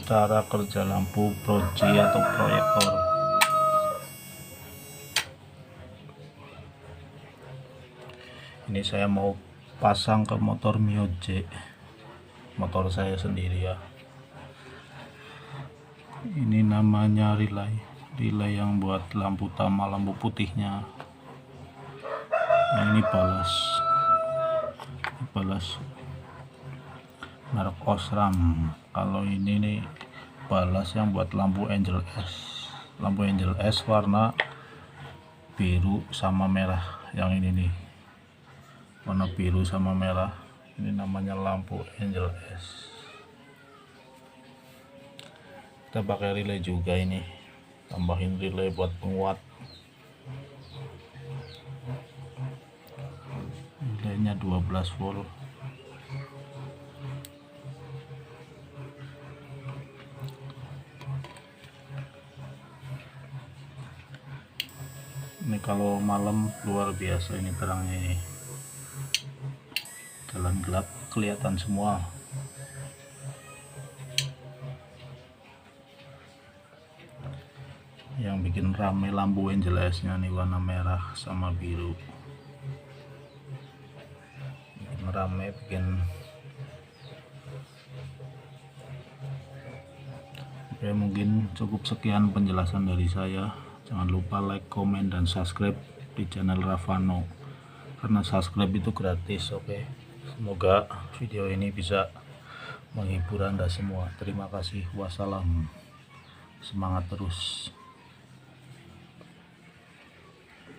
cara kerja lampu proji atau proyektor. Ini saya mau pasang ke motor Mio J, motor saya sendiri ya. Ini namanya relay yang buat lampu utama, lampu putihnya. Nah, ini balas merek Osram. Kalau ini nih balas yang buat lampu Angel S warna biru sama merah. Yang ini nih warna biru sama merah, ini namanya lampu Angel S. Kita pakai relay juga, ini tambahin relay buat penguat. Relaynya 12 volt. Ini kalau malam luar biasa ini terangnya, ini jalan gelap kelihatan semua. Yang bikin rame lampu Angel S nya nih warna merah sama biru, bikin rame, Oke, mungkin cukup sekian penjelasan dari saya. Jangan lupa like, komen, dan subscribe di channel Ravano, karena subscribe itu gratis. Oke, semoga video ini bisa menghibur Anda semua. Terima kasih. Wassalam. Semangat terus.